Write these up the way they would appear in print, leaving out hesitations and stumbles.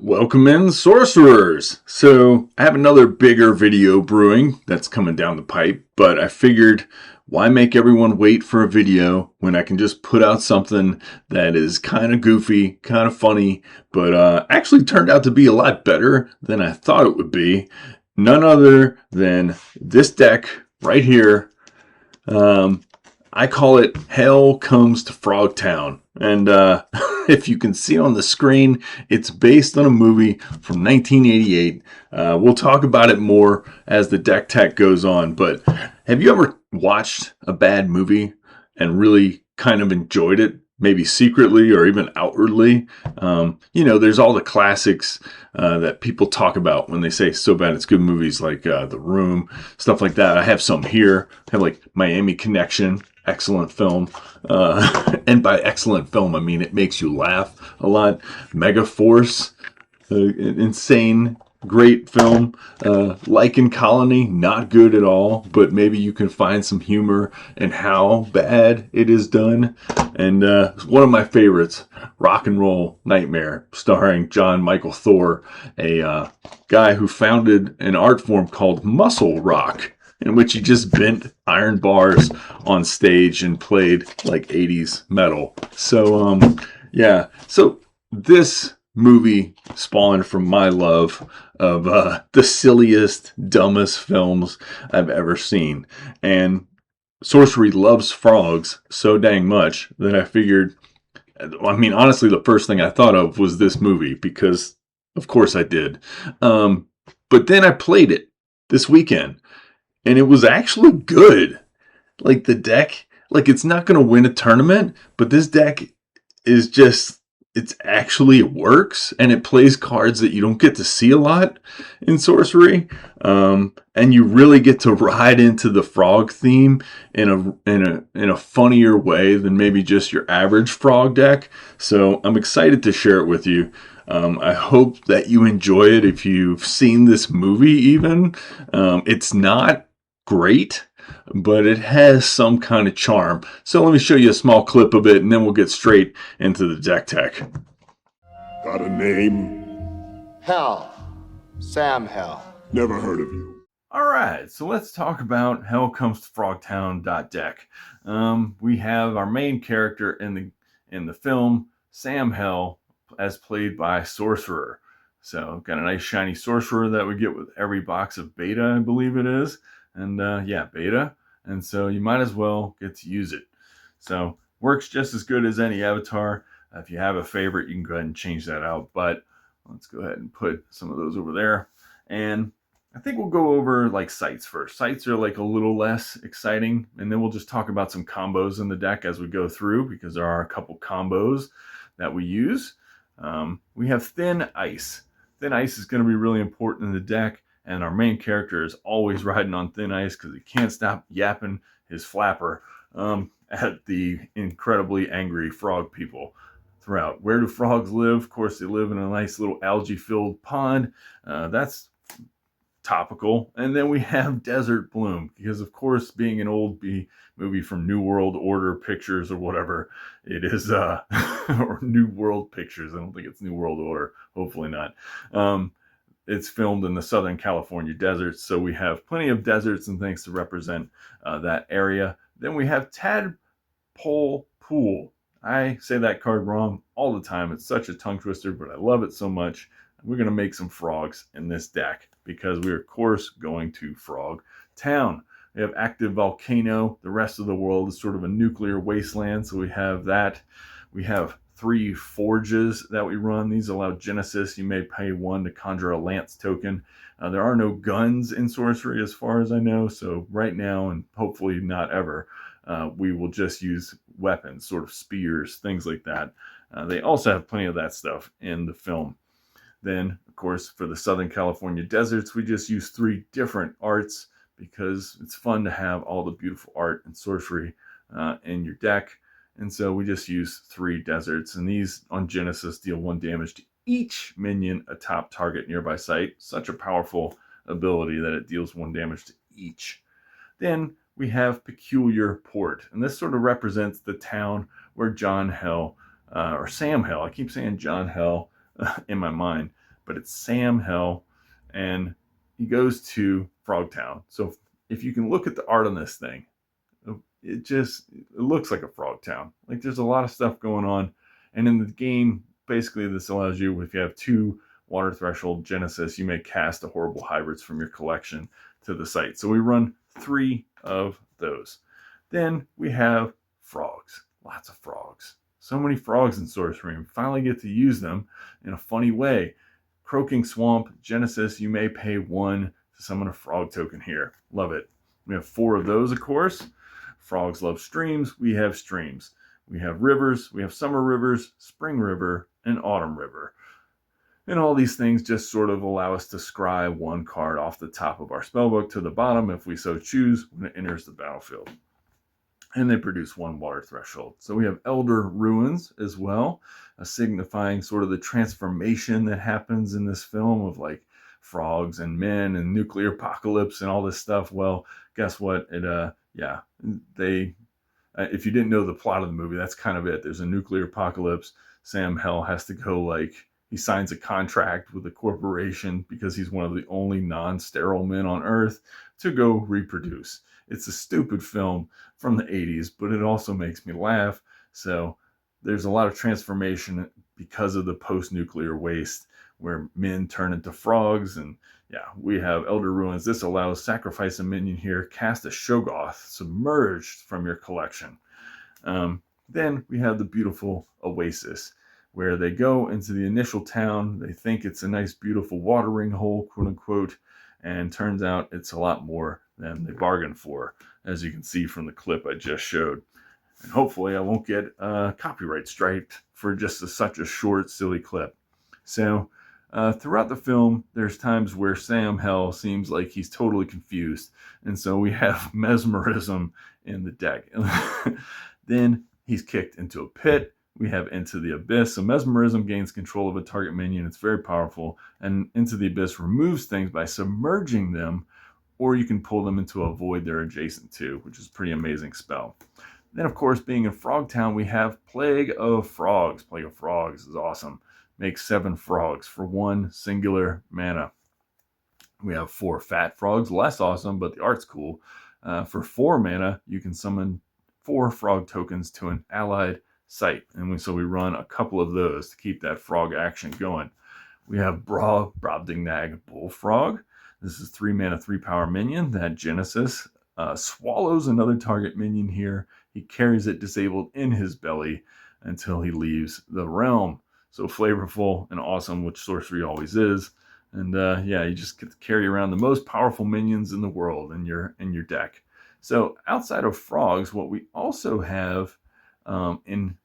Welcome in, sorcerers! So, I have another bigger video brewing that's coming down the pipe, but I figured why make everyone wait for a video when I can just put out something that is kind of goofy, kind of funny, but actually turned out to be a lot better than I thought it would be. None other than this deck right here. I call it Hell Comes to Frogtown. And if you can see on the screen, it's based on a movie from 1988. We'll talk about it more as the deck tech goes on. But have you ever watched a bad movie and really kind of enjoyed it? Maybe secretly or even outwardly. There's all the classics that people talk about when they say so bad it's good movies, like The Room, stuff like that. I have some here. I have like Miami Connection, excellent film. And by excellent film, I mean it makes you laugh a lot. Mega Force, insane, great film. Lichen Colony, not good at all, but maybe you can find some humor in how bad it is done. And one of my favorites, Rock and Roll Nightmare, starring John Michael Thor, a guy who founded an art form called muscle rock, in which he just bent iron bars on stage and played like 80s metal. So, So this movie spawned from my love of the silliest, dumbest films I've ever seen. And Sorcery loves frogs so dang much that I figured, honestly, the first thing I thought of was this movie because, of course, I did. But then I played it this weekend. And it was actually good. Like the deck, like it's not going to win a tournament, but this deck is just, it works and it plays cards that you don't get to see a lot in Sorcery. And you really get to ride into the frog theme in a funnier way than maybe just your average frog deck. So I'm excited to share it with you. I hope that you enjoy it if you've seen this movie even. It's not great, but it has some kind of charm. So let me show you a small clip of it and then we'll get straight into the deck tech. Got a name? Hell. Sam Hell. Never heard of you. Alright, so let's talk about Hell Comes to Frogtown.deck. We have our main character in the film, Sam Hell, as played by Sorcerer. So got a nice shiny Sorcerer that we get with every box of beta, I believe it is. And beta. And so you might as well get to use it. So works just as good as any avatar. If you have a favorite, you can go ahead and change that out. But let's go ahead and put some of those over there. And I think we'll go over like sights first. Sights are like a little less exciting. And then we'll just talk about some combos in the deck as we go through, because there are a couple combos that we use. We have Thin Ice. Thin Ice is going to be really important in the deck. And our main character is always riding on thin ice because he can't stop yapping his flapper at the incredibly angry frog people throughout. Where do frogs live? Of course, they live in a nice little algae-filled pond. That's topical. And then we have Desert Bloom because, of course, being an old movie from New World Order Pictures or whatever it is, or New World Pictures. I don't think it's New World Order. Hopefully not. It's filmed in the Southern California deserts, so we have plenty of deserts and things to represent that area. Then we have Tadpole Pool. I say that card wrong all the time. It's such a tongue twister, but I love it so much. We're going to make some frogs in this deck because we're, of course, going to Frog Town. We have Active Volcano. The rest of the world is sort of a nuclear wasteland, so we have that. We have 3 forges that we run. These allow Genesis. You may pay 1 to conjure a Lance token. There are no guns in Sorcery as far as I know, so right now, and hopefully not ever, we will just use weapons, sort of spears, things like that. They also have plenty of that stuff in the film. Then, of course, for the Southern California deserts, we just use 3 different arts because it's fun to have all the beautiful art and Sorcery in your deck. And so we just use 3 deserts. And these on Genesis deal 1 damage to each minion atop target nearby site. Such a powerful ability that it deals 1 damage to each. Then we have Peculiar Port. And this sort of represents the town where John Hell, or Sam Hell, I keep saying John Hell in my mind, but it's Sam Hell, and he goes to Frogtown. So if you can look at the art on this thing, it looks like a Frogtown. Like there's a lot of stuff going on, and in the game, basically this allows you, if you have 2 water threshold Genesis, you may cast the horrible hybrids from your collection to the site. So we run 3 of those. Then we have frogs, lots of frogs. So many frogs in Sorcery, and we finally get to use them in a funny way. Croaking Swamp, Genesis, you may pay 1 to summon a frog token here. Love it. We have 4 of those, of course. Frogs love streams. We have streams. We have rivers. We have summer rivers, spring river, and autumn river. And all these things just sort of allow us to scry 1 card off the top of our spellbook to the bottom if we so choose when it enters the battlefield. And they produce 1 water threshold. So we have Elder Ruins as well, signifying sort of the transformation that happens in this film of like frogs and men and nuclear apocalypse and all this stuff. Well, guess what? If you didn't know the plot of the movie, that's kind of it. There's a nuclear apocalypse. Sam Hell has to go, he signs a contract with a corporation because he's one of the only non-sterile men on Earth to go reproduce. It's a stupid film from the 80s, but it also makes me laugh. So there's a lot of transformation because of the post-nuclear waste where men turn into frogs. And we have Elder Ruins. This allows sacrifice a minion here, cast a Shoggoth submerged from your collection. Then we have the beautiful Oasis, where they go into the initial town. They think it's a nice, beautiful watering hole, quote unquote, and turns out it's a lot more than they bargained for, as you can see from the clip I just showed. And hopefully I won't get copyright striked for just such a short, silly clip. So throughout the film, there's times where Sam Hell seems like he's totally confused. And so we have Mesmerism in the deck. Then he's kicked into a pit. We have Into the Abyss. So Mesmerism gains control of a target minion. It's very powerful. And Into the Abyss removes things by submerging them, or you can pull them into a void they're adjacent to, which is a pretty amazing spell. Then, of course, being in Frogtown, we have Plague of Frogs. Plague of Frogs is awesome. Makes 7 frogs for 1 singular mana. We have 4 fat frogs. Less awesome, but the art's cool. For 4 mana, you can summon 4 frog tokens to an allied site. And so we run a couple of those to keep that frog action going. We have Brobdingnag Bullfrog. This is 3 mana, 3 power minion that Genesis swallows another target minion here. He carries it disabled in his belly until he leaves the realm. So flavorful and awesome, which Sorcery always is. And you just get to carry around the most powerful minions in the world in your deck. So outside of frogs, what we also have in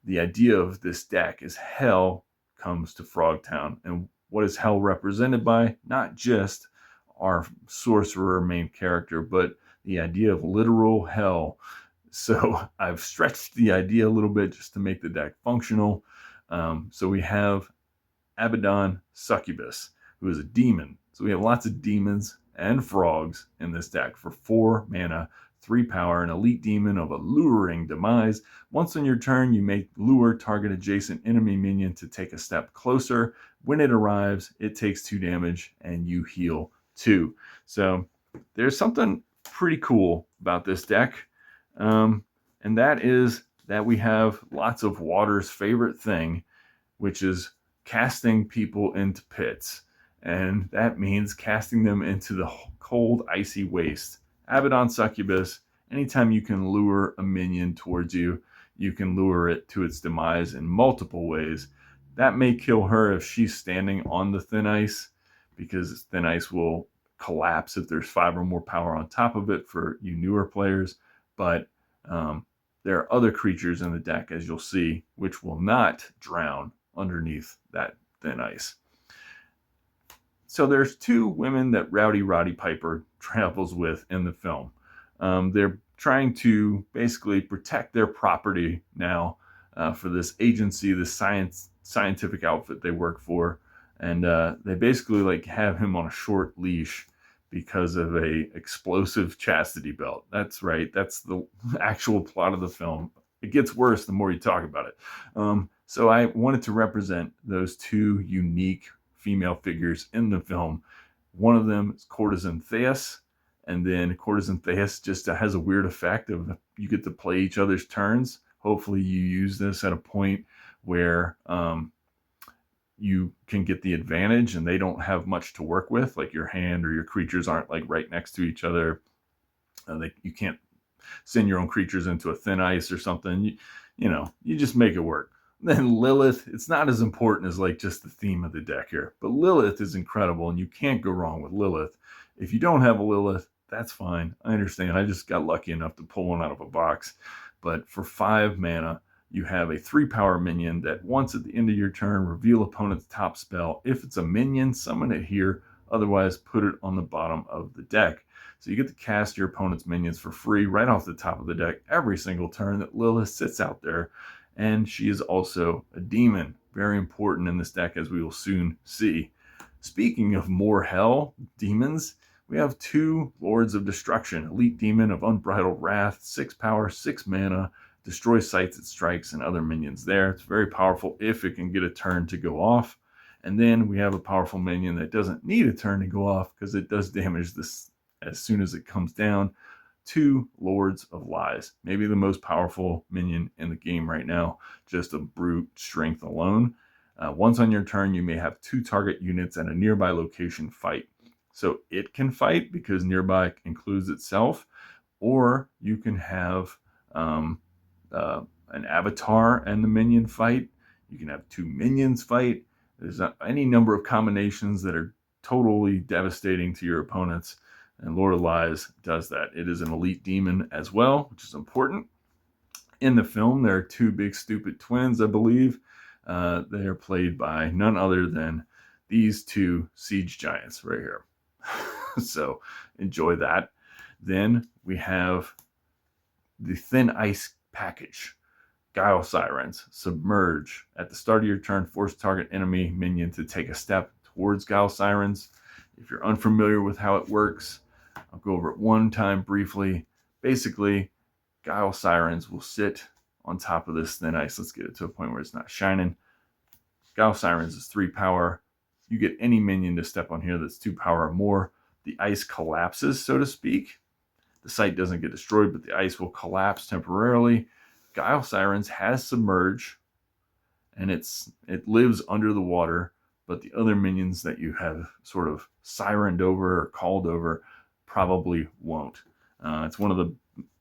the idea of this deck is hell comes to Frogtown. And what is hell represented by? Not just our sorcerer main character, but the idea of literal hell. So I've stretched the idea a little bit just to make the deck functional. So we have Abaddon Succubus, who is a demon. So we have lots of demons and frogs in this deck for 4 mana, 3 power, an elite demon of alluring demise. Once on your turn, you may lure target adjacent enemy minion to take a step closer. When it arrives, it takes 2 damage and you heal 2. So there's something pretty cool about this deck. And that is that we have lots of Water's favorite thing, which is casting people into pits. And that means casting them into the cold, icy waste. Abaddon Succubus, anytime you can lure a minion towards you, you can lure it to its demise in multiple ways. That may kill her if she's standing on the thin ice, because thin ice will collapse if there's 5 or more power on top of it for you newer players. But there are other creatures in the deck, as you'll see, which will not drown underneath that thin ice. So there's 2 women that Roddy Piper travels with in the film. They're trying to basically protect their property now for this agency, this scientific outfit they work for. And they basically have him on a short leash because of a explosive chastity belt. That's right. That's the actual plot of the film. It gets worse the more you talk about it. So I wanted to represent those 2 unique female figures in the film. One of them is Courtesan Theus, and then Courtesan Theus just has a weird effect of you get to play each other's turns. Hopefully you use this at a point where you can get the advantage and they don't have much to work with, like your hand or your creatures aren't like right next to each other. You can't send your own creatures into a thin ice or something. You just make it work. Then Lilith, it's not as important as like just the theme of the deck here, but Lilith is incredible and you can't go wrong with Lilith. If you don't have a Lilith, that's fine. I understand. I just got lucky enough to pull one out of a box. But for 5 mana, you have a 3-power minion that once at the end of your turn, reveal opponent's top spell. If it's a minion, summon it here. Otherwise, put it on the bottom of the deck. So you get to cast your opponent's minions for free right off the top of the deck every single turn that Lilith sits out there. And she is also a demon. Very important in this deck, as we will soon see. Speaking of more hell, demons, we have 2 Lords of Destruction. Elite Demon of Unbridled Wrath, 6 power, 6 mana, destroy sites it strikes and other minions there. It's very powerful if it can get a turn to go off. And then we have a powerful minion that doesn't need a turn to go off because it does damage this as soon as it comes down. 2 Lords of Lies, maybe the most powerful minion in the game right now, just a brute strength alone. Once on your turn, you may have 2 target units at a nearby location fight. So it can fight because nearby includes itself, or you can have an avatar and the minion fight. You can have 2 minions fight. There's any number of combinations that are totally devastating to your opponents, and Lord of Lies does that. It is an elite demon as well, which is important. In the film, there are 2 big stupid twins, I believe. They are played by none other than these 2 siege giants right here. So enjoy that. Then we have the Thin Ice package. Guile Sirens. Submerge. At the start of your turn, force target enemy minion to take a step towards Guile Sirens. If you're unfamiliar with how it works, I'll go over it one time briefly. Basically, Guile Sirens will sit on top of this Thin Ice. Let's get it to a point where it's not shining. Guile Sirens is 3 power. You get any minion to step on here that's 2 power or more. The ice collapses, so to speak. The site doesn't get destroyed, but the ice will collapse temporarily. Guile Sirens has Submerge, and it lives under the water, but the other minions that you have sort of sirened over or called over probably won't. It's one of the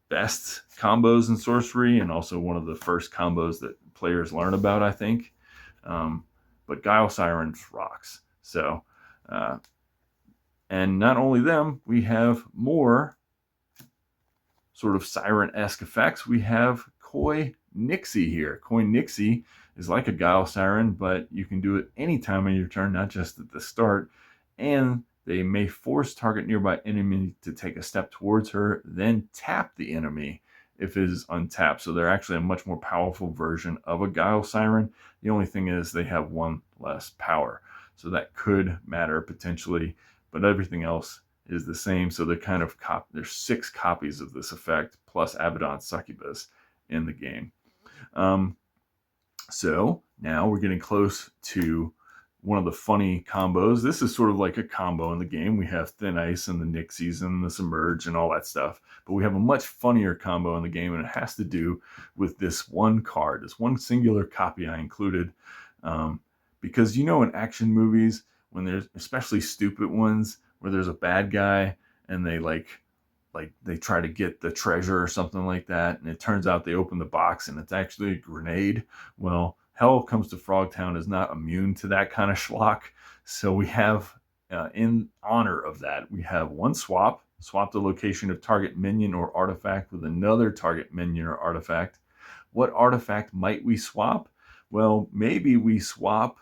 best combos in Sorcery, and also one of the first combos that players learn about, I think. But Guile Sirens rocks. So, and not only them, we have more sort of siren-esque effects. We have Koi Nixie here. Koi Nixie is like a Guile Siren, but you can do it any time on your turn, not just at the start. And they may force target nearby enemy to take a step towards her, then tap the enemy if it is untapped. So they're actually a much more powerful version of a Guile Siren. The only thing is they have 1 less power. So that could matter potentially, but everything else is the same. So they're kind of there's 6 copies of this effect plus Abaddon Succubus in the game. So now we're getting close to one of the funny combos. This is sort of like a combo in the game. We have Thin Ice and the Nixies and the Submerge and all that stuff, but we have a much funnier combo in the game, and it has to do with this one card, this one singular copy I included, because in action movies, when there's especially stupid ones where there's a bad guy and they they try to get the treasure or something like that, and it turns out they open the box and it's actually a grenade. Well, Hell Comes to Frogtown is not immune to that kind of schlock. So we have, in honor of that, we have 1 swap. Swap the location of target minion or artifact with another target minion or artifact. What artifact might we swap? Well, maybe we swap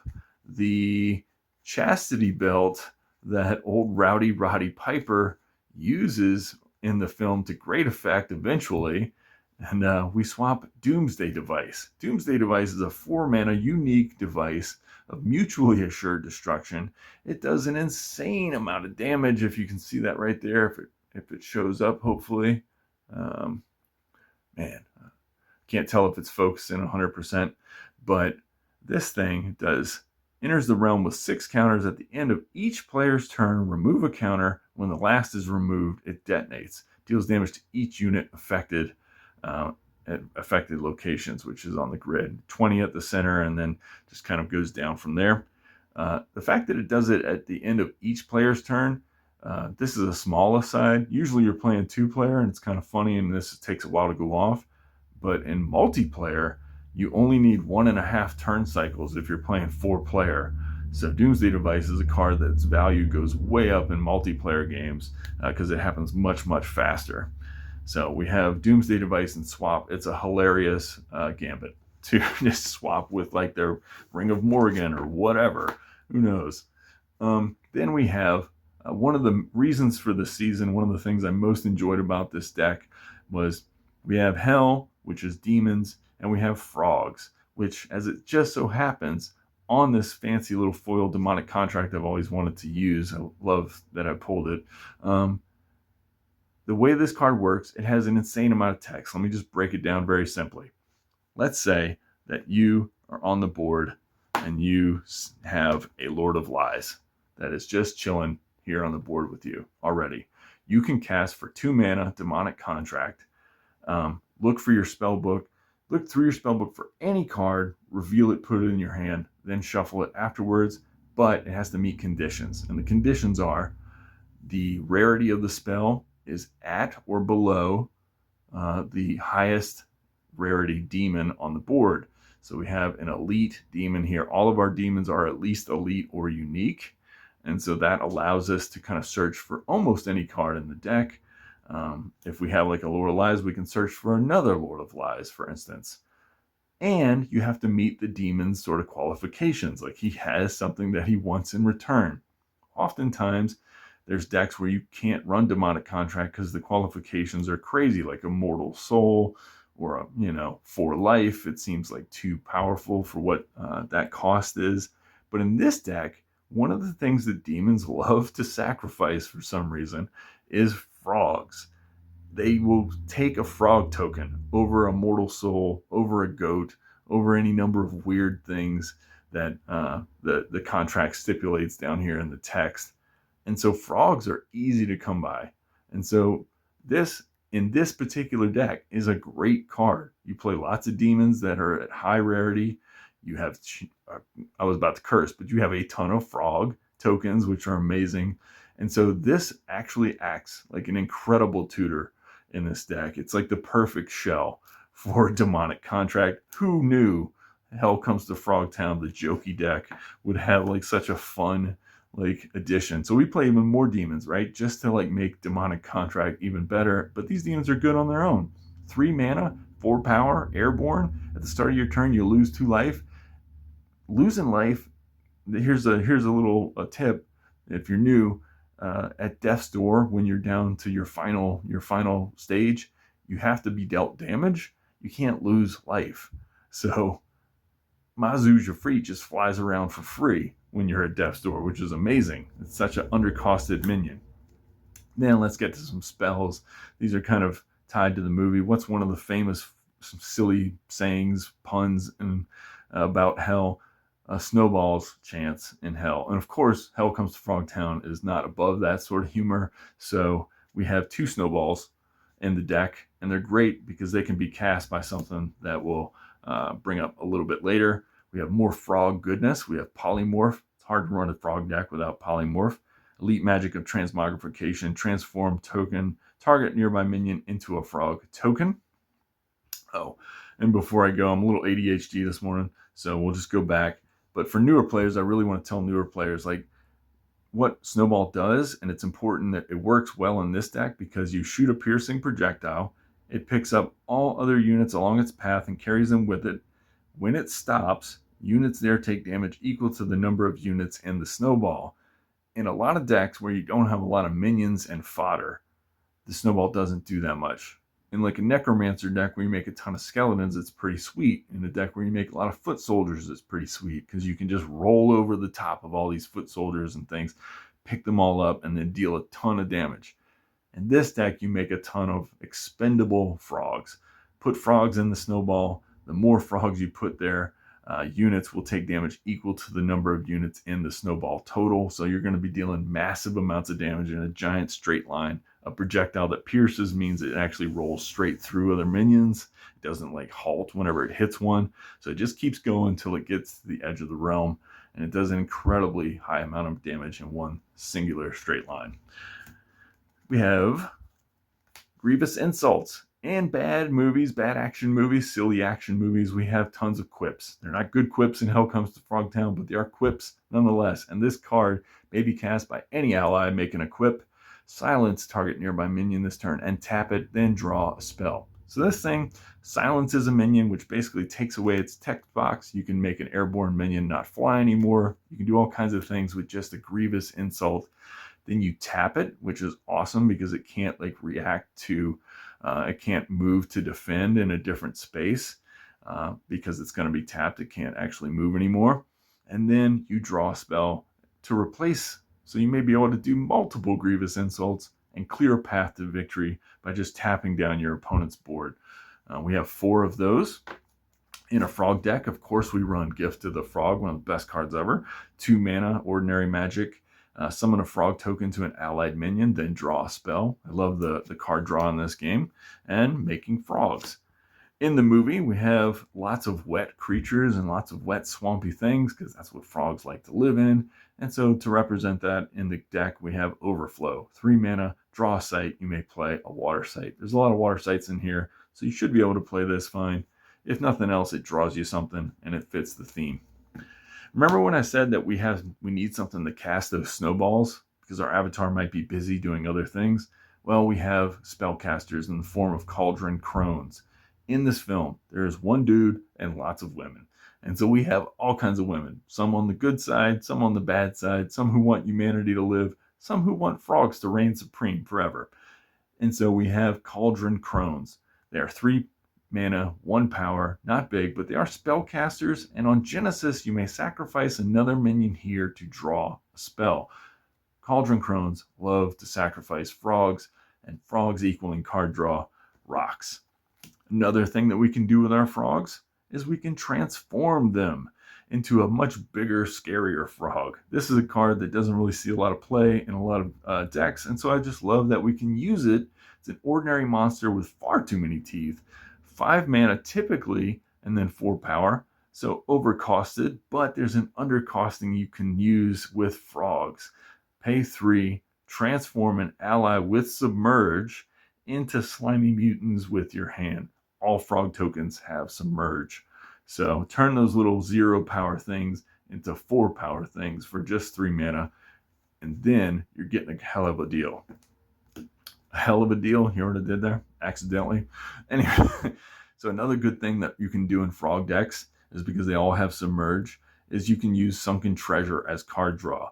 the chastity belt that old Roddy Piper uses in the film to great effect eventually. And we swap Doomsday Device. Doomsday Device is a 4-mana unique device of mutually assured destruction. It does an insane amount of damage, if you can see that right there, if it shows up, hopefully. Can't tell if it's focused in 100%, but this thing does Enters the realm with 6 counters. At the end of each player's turn, remove a counter. When the last is removed, it detonates. Deals damage to each unit affected at affected locations, which is on the grid. 20 at the center, and then just kind of goes down from there. The fact that it does it at the end of each player's turn, this is a small aside. Usually you're playing 2-player, and it's kind of funny, and this takes a while to go off. But in multiplayer, you only need 1.5 turn cycles if you're playing 4-player. So Doomsday Device is a card that's value goes way up in multiplayer games because it happens much, much faster. So we have Doomsday Device and swap. It's a hilarious gambit to just swap with like their Ring of Morgan or whatever. Who knows? Then we have one of the reasons for the season, one of the things I most enjoyed about this deck was we have Hell, which is demons, and we have Frogs, which, as it just so happens, on this fancy little foil demonic contract I've always wanted to use. I love that I pulled it. The way this card works, it has an insane amount of text. Let me just break it down very simply. Let's say that you are on the board and you have a Lord of Lies that is just chilling here on the board with you already. You can cast for 2 mana demonic contract. Look for your spell book. Look through your spellbook for any card, reveal it, put it in your hand, then shuffle it afterwards, but it has to meet conditions. And the conditions are the rarity of the spell is at or below the highest rarity demon on the board. So we have an elite demon here. All of our demons are at least elite or unique. And so that allows us to kind of search for almost any card in the deck. If we have like a Lord of Lies, we can search for another Lord of Lies, for instance. And you have to meet the demon's sort of qualifications. Like he has something that he wants in return. Oftentimes, there's decks where you can't run demonic contract because the qualifications are crazy, like Immortal Soul or, for life. It seems like too powerful for what that cost is. But in this deck, one of the things that demons love to sacrifice for some reason is frogs. They will take a frog token over a mortal soul, over a goat, over any number of weird things that the contract stipulates down here in the text. And so frogs are easy to come by. And so in this particular deck is a great card. You play lots of demons that are at high rarity. You have, I was about to curse, but you have a ton of frog tokens, which are amazing. And so this actually acts like an incredible tutor in this deck. It's like the perfect shell for demonic contract. Who knew Hell Comes to Frogtown, the jokey deck, would have like such a fun addition. So we play even more demons, right? Just to make demonic contract even better. But these demons are good on their own. 3 mana, 4 power, airborne. At the start of your turn, you lose 2 life. Losing life, here's a little tip. If you're new, at death's door, when you're down to your final stage, you have to be dealt damage. You can't lose life. So Mazu Jafri just flies around for free when you're at death's door, which is amazing. It's such an undercosted minion. Then let's get to some spells. These are kind of tied to the movie. What's one of the famous silly sayings, puns, about Hell? Snowball's chance in Hell. And of course, Hell Comes to Frogtown is not above that sort of humor. So we have 2 snowballs in the deck, and they're great because they can be cast by something that will bring up a little bit later. We have more frog goodness. We have polymorph. It's hard to run a frog deck without polymorph. Elite magic of transmogrification. Transform token. Target nearby minion into a frog token. Oh, and before I go, I'm a little ADHD this morning, so we'll just go back. But for newer players, I really want to tell newer players what Snowball does, and it's important that it works well in this deck because you shoot a piercing projectile. It picks up all other units along its path and carries them with it. When it stops, units there take damage equal to the number of units in the Snowball. In a lot of decks where you don't have a lot of minions and fodder, the Snowball doesn't do that much. In a Necromancer deck where you make a ton of skeletons, it's pretty sweet. In a deck where you make a lot of foot soldiers, it's pretty sweet because you can just roll over the top of all these foot soldiers and things, pick them all up, and then deal a ton of damage. In this deck, you make a ton of expendable frogs. Put frogs in the Snowball. The more frogs you put there, units will take damage equal to the number of units in the snowball total. So you're going to be dealing massive amounts of damage in a giant straight line. A projectile that pierces means it actually rolls straight through other minions. It doesn't like halt whenever it hits one. So it just keeps going until it gets to the edge of the realm. And it does an incredibly high amount of damage in one singular straight line. We have grievous insults. And bad movies, bad action movies, silly action movies, we have tons of quips. They're not good quips in Hell Comes to Frogtown, but they are quips nonetheless. And this card may be cast by any ally making a quip. Silence target nearby minion this turn and tap it, then draw a spell. So this thing silences a minion, which basically takes away its text box. You can make an airborne minion not fly anymore. You can do all kinds of things with just a grievous insult. Then you tap it, which is awesome because it can't like react to it can't move to defend in a different space because it's going to be tapped. It can't actually move anymore. And then you draw a spell to replace. So you may be able to do multiple grievous insults and clear a path to victory by just tapping down your opponent's board. We have 4 of those. In a frog deck, of course, we run Gift of the Frog, one of the best cards ever. 2 mana, ordinary magic. Summon a frog token to an allied minion, then draw a spell. I love the card draw in this game. And making frogs. In the movie, we have lots of wet creatures and lots of wet, swampy things because that's what frogs like to live in. And so to represent that in the deck, we have Overflow. 3 mana, draw a site. You may play a water site. There's a lot of water sites in here, so you should be able to play this fine. If nothing else, it draws you something and it fits the theme. Remember when I said that we need something to cast those snowballs because our avatar might be busy doing other things? Well, we have spellcasters in the form of cauldron crones. In this film, there is one dude and lots of women. And so we have all kinds of women, some on the good side, some on the bad side, some who want humanity to live, some who want frogs to reign supreme forever. And so we have cauldron crones. They are 3 mana, 1 power, not big, but they are spellcasters, and on Genesis, you may sacrifice another minion here to draw a spell. Cauldron crones love to sacrifice frogs, and frogs equaling card draw rocks. Another thing that we can do with our frogs is we can transform them into a much bigger, scarier frog. This is a card that doesn't really see a lot of play in a lot of decks, and so I just love that we can use it. It's an ordinary monster with far too many teeth. 5 mana typically, and then 4 power. So overcosted, but there's an undercosting you can use with frogs. Pay 3, transform an ally with Submerge into slimy mutants with your hand. All frog tokens have Submerge. So turn those little 0 power things into 4 power things for just 3 mana, and then you're getting a hell of a deal. A hell of a deal. Hear what I did there? Accidentally. Anyway, so another good thing that you can do in frog decks is because they all have Submerge, is you can use Sunken Treasure as card draw.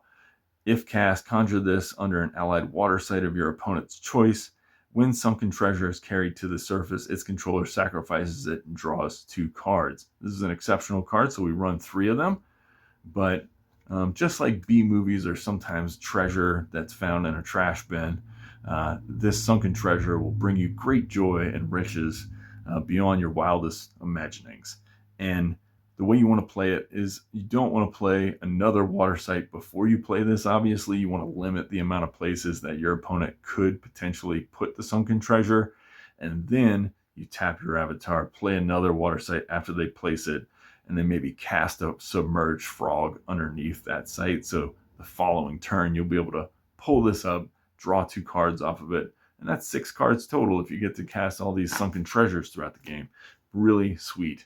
If cast, conjure this under an allied water site of your opponent's choice. When Sunken Treasure is carried to the surface, its controller sacrifices it and draws 2 cards. This is an exceptional card, so we run 3 of them. But just like B movies are sometimes treasure that's found in a trash bin, this Sunken Treasure will bring you great joy and riches beyond your wildest imaginings. And the way you want to play it is you don't want to play another water site before you play this. Obviously, you want to limit the amount of places that your opponent could potentially put the Sunken Treasure. And then you tap your avatar, play another water site after they place it, and then maybe cast a Submerged Frog underneath that site. So the following turn, you'll be able to pull this up, draw 2 cards off of it. And that's 6 cards total if you get to cast all these Sunken Treasures throughout the game. Really sweet.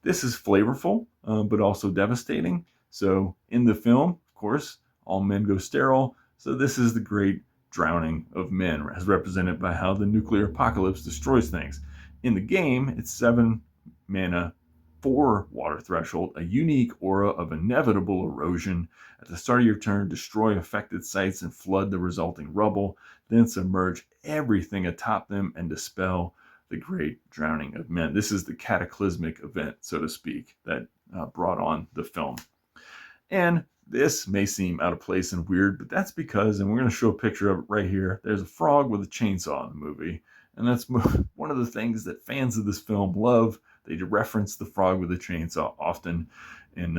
This is flavorful, but also devastating. So in the film, of course, all men go sterile. So this is the great drowning of men, as represented by how the nuclear apocalypse destroys things. In the game, it's 7 mana, 4 water threshold, a unique aura of inevitable erosion. At the start of your turn, destroy affected sites and flood the resulting rubble, then submerge everything atop them and dispel the great drowning of men. This is the cataclysmic event, so to speak, that brought on the film. And this may seem out of place and weird, but that's because, and we're going to show a picture of it right here, there's a frog with a chainsaw in the movie. And that's one of the things that fans of this film love. They reference the frog with a chainsaw often. And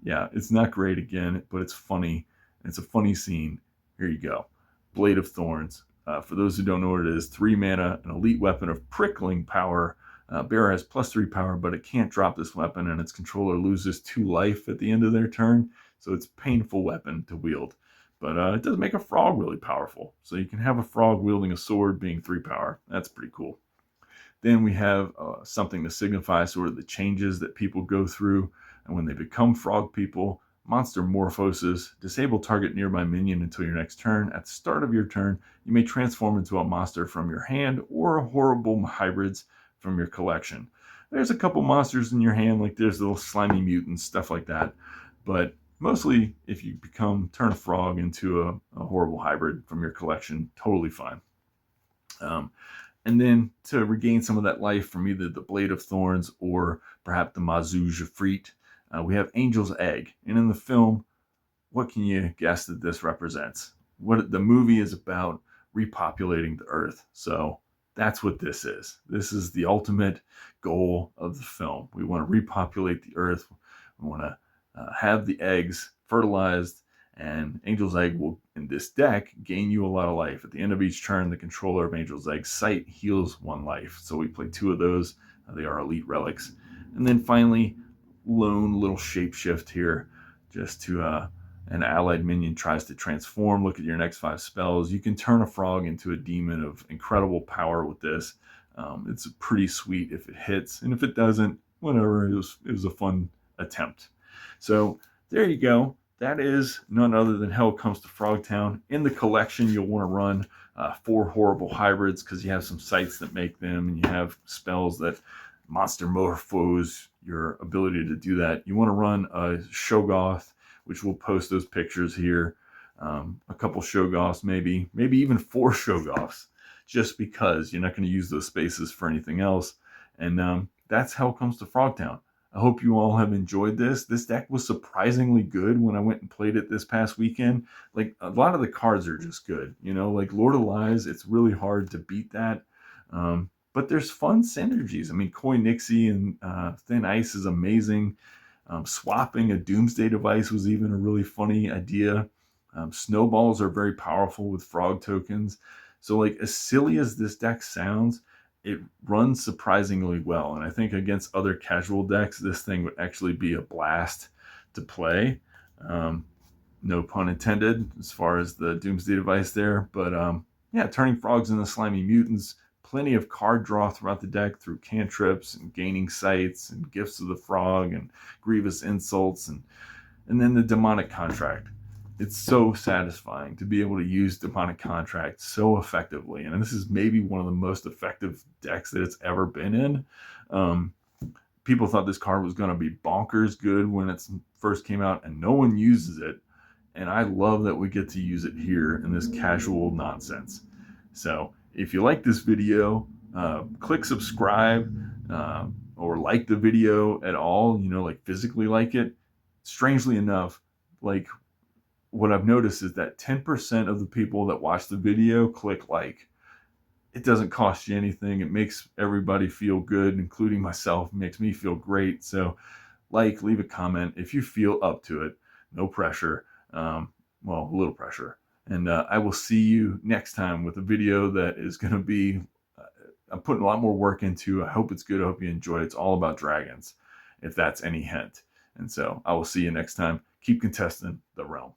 yeah, it's not great again, but it's funny. It's a funny scene. Here you go. Blade of Thorns. For those who don't know what it is, 3 mana, an elite weapon of prickling power. Bearer has +3 power, but it can't drop this weapon, and its controller loses 2 life at the end of their turn. So it's a painful weapon to wield. But it does make a frog really powerful. So you can have a frog wielding a sword being 3 power. That's pretty cool. Then we have something to signify sort of the changes that people go through. And when they become frog people, monster morphoses. Disable target nearby minion until your next turn. At the start of your turn, you may transform into a monster from your hand or horrible hybrids from your collection. There's a couple monsters in your hand, like there's little slimy mutants, stuff like that. But mostly, if you turn a frog into a horrible hybrid from your collection, totally fine. And then to regain some of that life from either the Blade of Thorns or perhaps the Mazu Jafrit, we have Angel's Egg. And in the film, what can you guess that this represents? What the movie is about, repopulating the earth. So that's what this is. This is the ultimate goal of the film. We want to repopulate the earth. We want to have the eggs fertilized, and Angel's Egg will, in this deck, gain you a lot of life. At the end of each turn, the controller of Angel's Egg sight heals 1 life. So we play 2 of those. They are elite relics. And then finally, lone little shapeshift here, just to an allied minion tries to transform. Look at your next 5 spells. You can turn a frog into a demon of incredible power with this. It's pretty sweet if it hits, and if it doesn't, whatever. It was a fun attempt. So there you go. That is none other than Hell Comes to Frogtown. In the collection, you'll want to run 4 horrible hybrids because you have some sites that make them, and you have spells that monster morphose your ability to do that. You want to run a Shoggoth, which we'll post those pictures here. A couple Shoggoths, maybe even 4 Shoggoths, just because you're not going to use those spaces for anything else. And that's Hell Comes to Frogtown. I hope you all have enjoyed this. This deck was surprisingly good when I went and played it this past weekend. Like, a lot of the cards are just good. You know, like Lord of Lies, it's really hard to beat that. But there's fun synergies. I mean, Koi Nixie and Thin Ice is amazing. Swapping a Doomsday device was even a really funny idea. Snowballs are very powerful with frog tokens. So, like, as silly as this deck sounds, it runs surprisingly well. And I think against other casual decks, this thing would actually be a blast to play. No pun intended as far as the Doomsday device there. But yeah, turning frogs into slimy mutants. Plenty of card draw throughout the deck through cantrips and gaining sights and gifts of the frog and grievous insults. And then the demonic contract. It's so satisfying to be able to use demonic contract so effectively. And this is maybe one of the most effective decks that it's ever been in. People thought this card was going to be bonkers good when it first came out, and no one uses it. And I love that we get to use it here in this casual nonsense. So if you like this video, click subscribe or like the video at all, you know, like physically like it. Strangely enough, like, what I've noticed is that 10% of the people that watch the video click like. It doesn't cost you anything. It makes everybody feel good, including myself. It makes me feel great. So like, leave a comment if you feel up to it. No pressure. Well, a little pressure. And I will see you next time with a video that is going to be, I'm putting a lot more work into. I hope it's good. I hope you enjoy it. It's all about dragons, if that's any hint. And so I will see you next time. Keep contesting the realm.